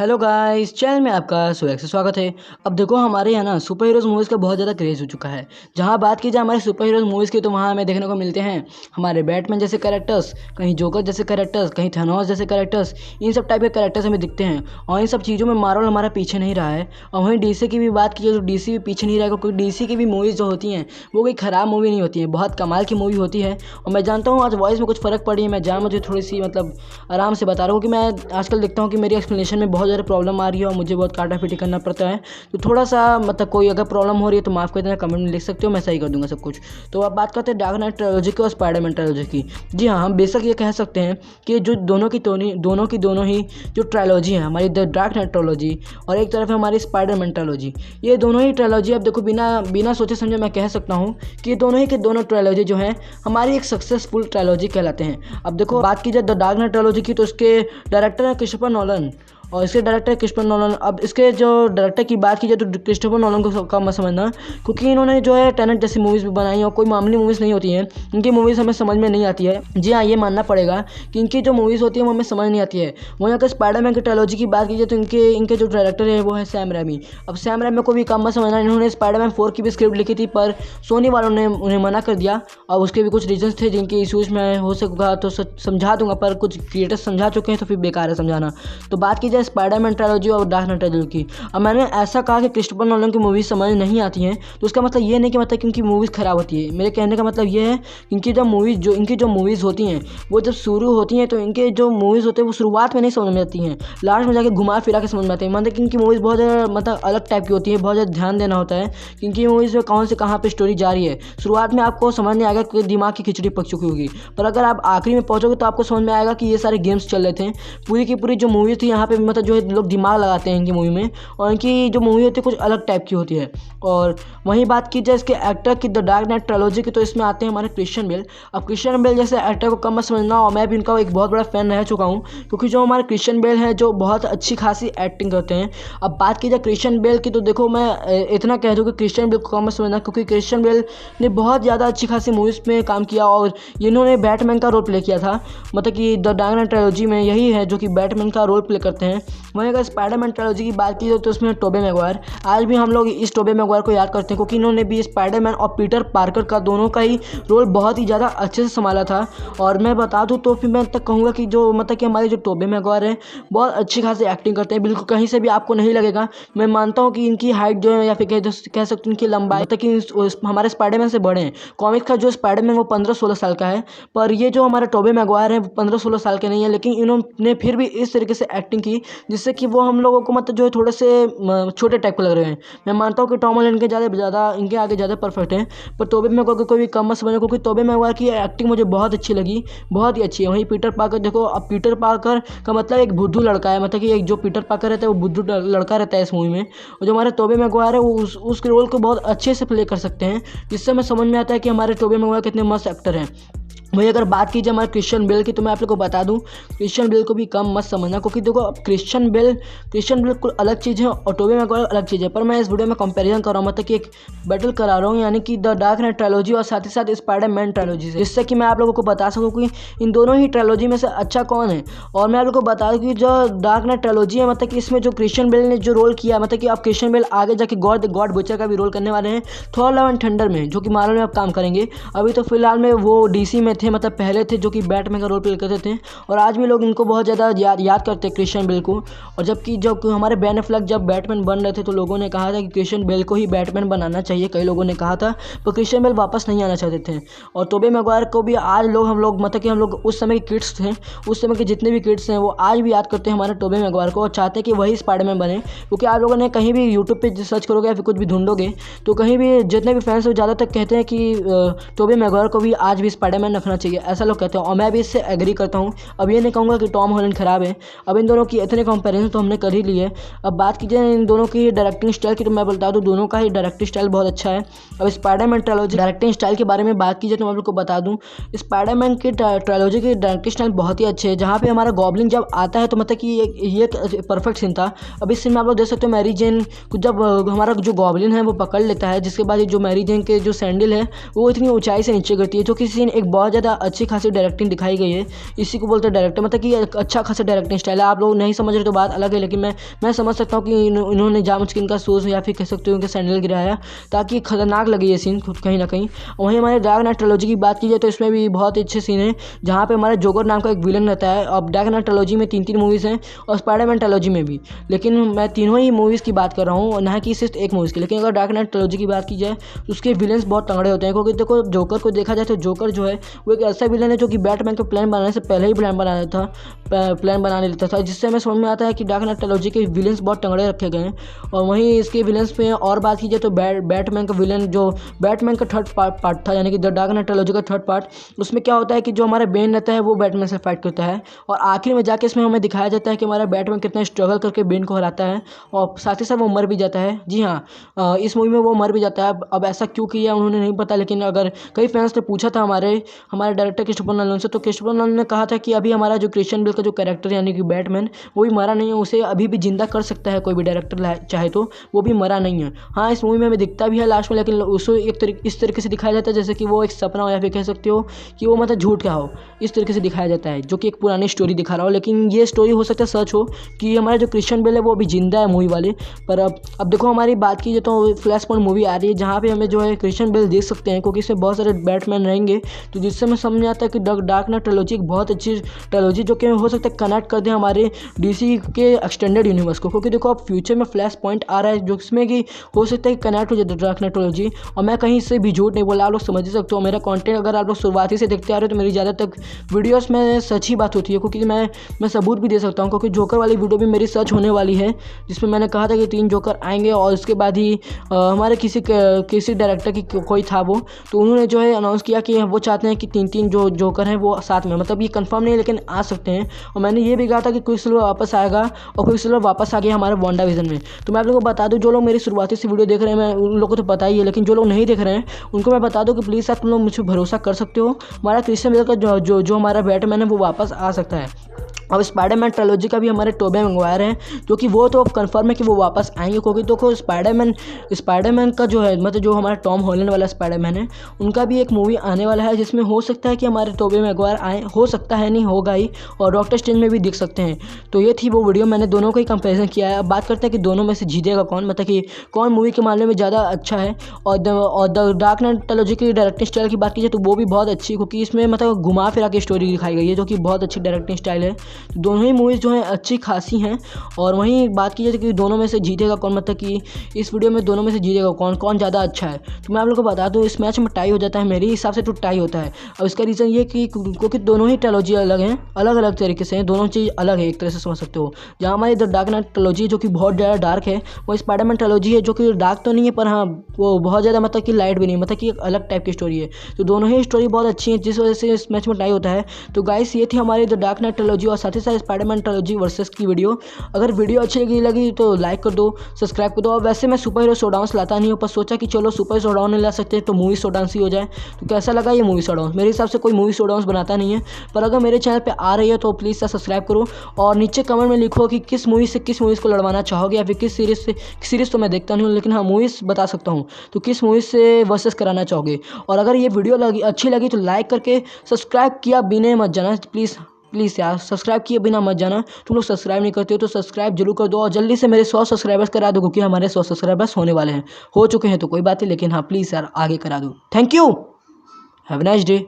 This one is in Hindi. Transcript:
हेलो गाइस, चैनल में आपका स्वागत है। अब देखो, हमारे यहाँ ना सुपर हीरोज़ मूवीज़ का बहुत ज़्यादा क्रेज़ हो चुका है। जहाँ बात की जाए हमारे सुपर हीरोज़ मूवीज़ की, तो वहाँ हमें देखने को मिलते हैं हमारे बैटमैन जैसे कैरेक्टर्स, कहीं जोकर जैसे कैरेक्टर्स, कहीं थैनोस जैसे कैरेक्टर्स। इन सब टाइप के कैरेक्टर्स हमें दिखते हैं और इन सब चीज़ों में मार्वल हमारा पीछे नहीं रहा है। और वहीं डीसी की भी बात की जाए तो डीसी भी पीछे नहीं रहेगा, क्योंकि डीसी की भी मूवीज़ जो होती हैं वो कोई ख़राब मूवी नहीं होती हैं, बहुत कमाल की मूवी होती है। और मैं जानता हूँ आज वॉइस में कुछ फ़र्क पड़ी है, मैं मुझे थोड़ी सी आराम से बता रहा हूँ कि मैं आजकल देखता हूँ कि मेरी एक्सप्लेनेशन में बहुत ज़्यादा प्रॉब्लम आ रही है और मुझे बहुत काटा-पीटी करना पड़ता है। तो थोड़ा सा कोई अगर प्रॉब्लम हो रही है तो माफ़ कर देना, कमेंट में लिख सकते हो, मैं सही कर दूँगा सब कुछ। तो अब बात करते हैं डार्क नाइट ट्रायलॉजी की और स्पाइडरमैन ट्रायलॉजी की। जी हाँ, हम बेशक ये कह सकते हैं कि जो दोनों ही जो ट्रायलॉजी है हमारी, द डार्क नाइट ट्रायलॉजी और एक तरफ है हमारी स्पाइडरमैन ट्रायलॉजी, ये दोनों ही ट्रायलॉजी अब देखो बिना सोचे समझे मैं कह सकता हूँ कि ये दोनों ही के दोनों ट्रायलॉजी जो हैं हमारी एक सक्सेसफुल ट्रायलॉजी कहलाते हैं। अब देखो, बात की जाए द डार्क नाइट ट्रायलॉजी की, तो उसके डायरेक्टर हैं क्रिस्टोफर नोलन और इसके डायरेक्टर क्रिस्टोफर नोलन। अब इसके जो डायरेक्टर की बात की जाए तो क्रिस्टोफर नोलन को कम मत समझना, क्योंकि इन्होंने जो है टेनेट जैसी मूवीज़ भी बनाई और कोई मामूली मूवीज़ नहीं होती हैं। इनकी मूवीज़ हमें समझ में नहीं आती है। जी हाँ, ये मानना पड़ेगा कि इनकी जो मूवीज़ होती है वो हमें समझ नहीं आती है। वहीं अगर स्पाइडरमैन की ट्रायलॉजी की बात की जाए तो इनके जो डायरेक्टर है वो है सैम रैमी। अब सैम रैमी को भी कम मत समझना, इन्होंने स्पाइडरमैन 4 की भी स्क्रिप्ट लिखी थी, पर सोनी वालों ने उन्हें मना कर दिया और उसके भी कुछ रीजंस थे जिनके इशूज़ में हो सका तो समझा दूंगा, पर कुछ क्रिएटर्स समझा चुके हैं तो फिर बेकार है समझाना। तो बात की जाए स्पाइडरमैन ट्रायलॉजी और डार्क नाइट ट्रायलॉजी की, अब मैंने ऐसा कहा कि क्रिस्टोफर नोलन की मूवीज़ समझ नहीं आती हैं, तो उसका मतलब ये नहीं कि कि इनकी मूवीज़ ख़राब होती है। मेरे कहने का मतलब ये है कि इनकी जो मूवीज़ होती हैं वो जब शुरू होती हैं तो इनके जो मूवीज़ होते हैं वो शुरुआत में नहीं समझ में आती हैं, लास्ट में जाके घुमा फिरा के समझ में आते हैं। मतलब कि इनकी मूवीज़ बहुत ज़्यादा अलग टाइप की होती है, बहुत ज़्यादा ध्यान देना होता है कि इनकी मूवीज़ में कौन से कहाँ पर स्टोरी जा रही है। शुरुआत में आपको समझ नहीं आएगा कि दिमाग की खिचड़ी पक चुकी होगी, पर अगर आप आखिरी में पहुँचोगे तो आपको समझ में आएगा कि ये सारे गेम्स चल रहे थे। पूरी की पूरी जो मूवी थी यहाँ पे जो है लोग दिमाग लगाते हैं इनकी मूवी में, और इनकी जो मूवी होती है कुछ अलग टाइप की होती है। और वहीं बात की जाए इसके एक्टर की द डार्क नाइट ट्रायलॉजी की, तो इसमें आते हैं हमारे क्रिश्चियन बेल। अब क्रिश्चियन बेल जैसे एक्टर को कम मत समझना, और मैं भी इनका एक बहुत बड़ा फ़ैन रह चुका हूँ, क्योंकि जो हमारे क्रिश्चियन बेल हैं जो बहुत अच्छी खासी एक्टिंग करते हैं। अब बात की जाए क्रिश्चियन बेल की, तो देखो मैं इतना कह दूँ कि क्रिश्चियन बेल को कम मत समझना, क्योंकि क्रिश्चियन बेल ने बहुत ज़्यादा अच्छी खासी मूवीज़ में काम किया और इन्होंने बैटमैन का रोल प्ले किया था। मतलब कि द डार्क नाइट ट्रायलॉजी में यही है जो कि बैटमैन का रोल प्ले करते हैं। वहीं अगर स्पाइडरमैन ट्रायलॉजी की बात की जाए तो उसमें टोबे मैगवायर, आज भी हम लोग इस टोबे मैगवायर को याद करते हैं, क्योंकि इन्होंने भी स्पाइडरमैन और पीटर पार्कर का दोनों का ही रोल बहुत ही ज़्यादा अच्छे से संभाला था। और मैं बता दूं तो फिर मैं तक कहूँगा कि जो कि हमारे जो टोबे मैगवायर हैं बहुत अच्छी खासी एक्टिंग करते हैं, बिल्कुल कहीं से भी आपको नहीं लगेगा। मैं मानता हूँ कि इनकी हाइट जो है या फिर कह सकते हैं इनकी लंबाई कि हमारे स्पाइडरमैन से बड़े हैं। कॉमिक्स का जो स्पाइडरमैन वो 15-16 साल का है, पर ये जो हमारे टोबे मैगवायर हैं वो 15-16 साल के नहीं है, लेकिन इन्होंने फिर भी इस तरीके से एक्टिंग की जिससे कि वो हम लोगों को जो है थोड़े से छोटे टाइप के लग रहे हैं। मैं मानता हूँ कि टॉम हॉलैंड इनके आगे ज़्यादा परफेक्ट है, पर टोबे मैगवायर को कोई भी कम मत समझना, क्योंकि टोबे मैगवायर की एक्टिंग मुझे बहुत अच्छी लगी, बहुत ही अच्छी है। वहीं पीटर पार्कर देखो, अब पीटर पार्कर का मतलब एक बुद्धू लड़का है, मतलब कि एक जो पीटर पार्कर रहता है वो बुद्धू लड़का रहता है इस मूवी में, और जो हमारे टोबे मैगवायर है वो उस रोल को बहुत अच्छे से प्ले कर सकते हैं, जिससे हमें समझ में आता है कि हमारे टोबे मैगवायर कितने मस्त एक्टर हैं। वही अगर बात की जाए हमारे क्रिश्चियन बेल की, तो मैं आप लोग को बता दूं क्रिश्चियन बेल को भी कम मत समझना, क्योंकि देखो अब क्रिश्चियन बेल कुल अलग चीज़ है और टोबे मैगवायर अलग चीज़ है। पर मैं इस वीडियो में कंपैरिजन कर रहा हूँ, मतलब कि एक बैटल करा रहा हूँ, यानी कि द डार्क नाइट ट्रायलॉजी और साथ ही साथ स्पाइडरमैन ट्रायलॉजी से, जिससे कि मैं आप लोगों को बता सकूँ कि इन दोनों ही ट्रायलॉजी में से अच्छा कौन है। और मैं आप लोग को बता दूँ कि जो डार्क नाइट ट्रायलॉजी है, मतलब कि इसमें जो क्रिश्चियन बेल ने जो रोल किया, मतलब कि अब क्रिश्चियन बेल आगे जाके गॉड बुचर का भी रोल करने वाले हैं थॉर लव एंड थंडर में, जो कि मार्वल में अब काम करेंगे। अभी तो फिलहाल में वो डीसी में थे, मतलब पहले थे जो कि बैटमैन का रोल प्ले करते थे, और आज भी लोग इनको बहुत ज़्यादा याद करते हैं क्रिश्चियन बेल को। और जबकि जब हमारे बेन एफ्लेक जब बैटमैन बन रहे थे तो लोगों ने कहा था कि क्रिश्चियन बेल को ही बैटमैन बनाना चाहिए, कई लोगों ने कहा था, पर क्रिश्चियन बेल वापस नहीं आना चाहते थे। और टोबे मैगवायर को भी आज हम लोग मतलब कि हम लोग उस समय के किड्स थे, उस समय के जितने भी किड्स हैं वो आज भी याद करते हैं हमारे टोबे मैगवायर को और चाहते हैं कि वही स्पाइडरमैन बने। क्योंकि आप लोगों ने कहीं भी यूट्यूब पर सर्च करोगे या फिर कुछ भी ढूंढोगे तो कहीं भी जितने भी फैंस हैं ज़्यादातर कहते हैं कि टोबे मैगवायर को भी आज भी स्पाइडरमैन रखना चाहिए, ऐसा लोग कहते हैं, और मैं भी इससे एग्री करता हूँ। अब ये नहीं कहूँगा कि टॉम हॉलैंड ख़राब है, अब इन दोनों की इतने कंपैरिजन तो हमने कर ही लिए। अब बात कीजिए इन दोनों की डायरेक्टिंग स्टाइल की, तो मैं बता दूँ दोनों का ही डायरेक्टिंग स्टाइल बहुत अच्छा है। अब स्पाइडरमैन ट्रायलॉजी डायरेक्टिंग स्टाइल के बारे में बात कीजिए तो मैं आप लोग को बता दूँ स्पाइडरमैन की ट्रायलॉजी की डायरेक्टिंग स्टाइल बहुत ही अच्छे है। जहाँ पे हमारा गॉब्लिन जब आता है तो मतलब कि ये एक परफेक्ट सीन था। अब इस सीन में आप लोग देख सकते हो मैरी जेन को जब हमारा जो गॉब्लिन है वो पकड़ लेता है, जिसके बाद जो मैरी जेन के जो सैंडल है वो इतनी ऊंचाई से नीचे गिरती है, जो कि सीन एक बहुत ज़्यादा अच्छी खासी डायरेक्टिंग दिखाई गई है। इसी को बोलते हैं डायरेक्टर, मतलब कि एक अच्छा खासा डायरेक्टिंग स्टाइल है। आप लोग नहीं समझ रहे तो बात अलग है, लेकिन मैं समझ सकता हूँ कि इन्होंने जानबूझ के इनका शूज़ या फिर कह सकते हो उनका सैंडल गिराया ताकि खतरनाक लगे ये सीन कहीं ना कहीं। वहीं हमारे डार्क नाइट ट्रिलॉजी की बात की जाए तो इसमें भी बहुत अच्छे सीन है, जहाँ पे हमारा जोकर नाम का एक विलन रहता है। अब डार्क नाइट ट्रिलॉजी में 3 मूवीज़ हैं और स्पाइडरमैन ट्रिलॉजी में भी, लेकिन मैं तीनों ही मूवीज़ की बात कर रहा हूँ, ना कि सिर्फ एक मूवीज़ की। लेकिन अगर डार्क नाइट ट्रिलॉजी की बात की जाए तो उसके विलन्स बहुत तगड़े होते हैं, क्योंकि देखो जोकर को देखा जाए तो जोकर जो है वो एक ऐसा विलन है जो कि बैटमैन के प्लान बनाने से पहले ही प्लान बनाने लेता था, जिससे हमें समझ में आता है कि डार्क नाइट ट्रिलॉजी के विलन्स बहुत तगड़े रखे गए हैं। और वहीं इसके विलन्स पे और बात की जाए तो बैटमैन का विलन जो बैटमैन का थर्ड पार्ट था, यानी कि द डार्क नाइट ट्रिलॉजी का थर्ड पार्ट, उसमें क्या होता है कि जो हमारा बेन रहता है वो बैटमैन से फाइट करता है, और आखिर में जाके इसमें हमें दिखाया जाता है कि हमारा बैटमैन कितना स्ट्रगल करके बेन को हराता है, और साथ ही साथ वो मर भी जाता है। जी हाँ, इस मूवी में वो मर भी जाता है। अब ऐसा क्यों किया उन्होंने नहीं पता, लेकिन अगर कई फैंस ने पूछा था हमारे डायरेक्टर क्रिस्टोफर नोलन से, तो क्रिस्टोफर नोलन ने कहा था कि अभी हमारा जो क्रिश्चियन बेल का जो कैरेक्टर यानी कि बैटमैन वो भी मरा नहीं है, उसे अभी भी जिंदा कर सकता है कोई भी डायरेक्टर चाहे तो, वो भी मरा नहीं है। हाँ, इस मूवी में हमें दिखता भी है लास्ट में, लेकिन उसे इस तरीके से दिखाया जाता है जैसे कि वो एक सपना हो, या फिर कह सकते हो कि वो मतलब झूठ का हो, इस तरीके से दिखाया जाता है, जो कि एक पुरानी स्टोरी दिखा रहा हो। लेकिन ये स्टोरी हो सकता है सच हो कि हमारा जो क्रिश्चियन बेल है वो अभी जिंदा है मूवी वाले। पर अब देखो हमारी बात की जाए तो फ्लैश पॉइंट मूवी आ रही है, जहाँ पे हमें जो है क्रिश्चियन बेल देख सकते हैं, क्योंकि इसमें बहुत सारे बैटमैन रहेंगे, तो जिससे हमें समझ आता है कि डार्क नाइट ट्रिलॉजी एक बहुत अच्छी ट्रिलॉजी जो कि हो सकता है कनेक्ट कर दे हमारे डीसी के एक्सटेंडेड यूनिवर्स को। क्योंकि देखो अब फ्यूचर में फ्लैश पॉइंट आ रहा है जो इसमें कि हो सकता है कि कनेक्ट हो जाए डार्क नाइट ट्रिलॉजी, और मैं कहीं से भी झूठ नहीं बोला, आप लोग समझ ही सकते हो। मेरा कंटेंट अगर आप लोग शुरुआती से देखते आ रहे हो तो मेरी ज़्यादातर वीडियोस में सच ही बात होती है, क्योंकि मैं सबूत भी दे सकता हूँ, क्योंकि जोकर वाली वीडियो भी मेरी सच होने वाली है, जिसमें मैंने कहा था कि 3 जोकर आएंगे, और उसके बाद ही हमारे किसी डायरेक्टर की कोई था वो, तो उन्होंने जो है अनाउंस किया कि वो चाहते हैं कि 3 जो जोकर हैं वो साथ में, मतलब ये कंफर्म नहीं है लेकिन आ सकते हैं। और मैंने ये भी कहा था कि क्विकसिल्वर वापस आएगा, और क्विकसिल्वर वापस आ गया हमारे वांडाविजन में। तो मैं आप लोगों को बता दूं, जो लोग मेरी शुरुआती से वीडियो देख रहे हैं, मैं उन लोगों को तो पता ही है, लेकिन जो लोग नहीं देख रहे हैं उनको मैं बता दूं कि प्लीज़ आप लोग मुझे भरोसा कर सकते हो, हमारा क्रिश्चियन बेल का जो हमारा बैटमैन है वो वापस आ सकता है। अब स्पाइडरमैन ट्रिलॉजी का भी हमारे टोबे मैगवायर हैं, जो कि वो तो अब कन्फर्म है कि वो वापस आएंगे, क्योंकि देखो स्पाइडरमैन का जो है, मतलब जो हमारा टॉम हॉलैंड वाला स्पाइडरमैन है, उनका भी एक मूवी आने वाला है, जिसमें हो सकता है कि हमारे टोबे मैगवायर आए, हो सकता है नहीं होगा ही, और डॉक्टर स्ट्रेंज में भी दिख सकते हैं। तो ये थी वो वीडियो, मैंने दोनों का ही कंपेरिजन किया है। अब बात करते हैं कि दोनों में से जीतेगा कौन, मतलब कि कौन मूवी के मामले में ज़्यादा अच्छा है। और द डार्क नाइट ट्रिलॉजी की डायरेक्टिंग स्टाइल की बात की जाए तो वो भी बहुत अच्छी, क्योंकि इसमें मतलब घुमा फिरा के स्टोरी दिखाई गई है, जो कि बहुत अच्छी डायरेक्टिंग स्टाइल है। दोनों ही मूवीज़ जो हैं अच्छी खासी हैं। और वहीं बात की जाए कि दोनों में से जीतेगा कौन, मतलब कि इस वीडियो में दोनों में से जीतेगा कौन ज़्यादा अच्छा है, तो मैं आप लोगों को बता दूं, इस मैच में टाई हो जाता है, मेरे हिसाब से तो टाई होता है। और इसका रीज़न ये कि क्योंकि दोनों ही ट्रिलॉजी अलग हैं, अलग अलग तरीके से हैं, दोनों चीज़ अलग है, एक तरह से समझ सकते हो। जहाँ हमारी द डार्क नाइट ट्रिलॉजी जो कि बहुत ज़्यादा डार्क है, वो स्पाइडरमैन ट्रिलॉजी है जो कि डार्क तो नहीं है, पर हाँ वो बहुत ज़्यादा मतलब कि लाइट भी नहीं, मतलब कि एक अलग टाइप की स्टोरी है। तो दोनों ही स्टोरी बहुत अच्छी है, जिस वजह से इस मैच में टाई होता है। तो गाइस ये थी हमारी द डार्क नाइट ट्रिलॉजी और साथ ही साथ स्पाइडरमैन ट्रिलॉजी वर्सेस की वीडियो। अगर वीडियो अच्छी लगी तो लाइक कर दो, सब्सक्राइब कर दो। और वैसे मैं सुपर हीरो शोडाउन्स लाता नहीं हूँ, पर सोचा कि चलो सुपर शोडाउन नहीं ला सकते तो मूवी शोडाउन्स ही हो जाए। तो कैसा लगा ये मूवी शोडाउन? मेरे हिसाब से कोई मूवी शोडाउन्स बनाता नहीं है, पर अगर मेरे चैनल पे आ रही है तो प्लीज़ सब्सक्राइब करो, और नीचे कमेंट में लिखो कि किस मूवी से किस मूवीज़ को लड़वाना चाहोगे, या फिर किस सीरीज़ तो मैं देखता नहीं हूँ, लेकिन हाँ मूवीज़ बता सकता हूँ, तो किस मूवी से वर्सेस कराना चाहोगे। और अगर ये वीडियो अच्छी लगी तो लाइक करके सब्सक्राइब किया बिना मत जाना, प्लीज़ यार, सब्सक्राइब किए बिना मत जाना। तुम लोग सब्सक्राइब नहीं करते हो तो सब्सक्राइब जरूर कर दो, और जल्दी से मेरे 100 सब्सक्राइबर्स करा दो, क्योंकि हमारे 100 सब्सक्राइबर्स होने वाले हैं। हो चुके हैं तो कोई बात नहीं, लेकिन हाँ प्लीज़ यार आगे करा दो। Thank you, have a nice day.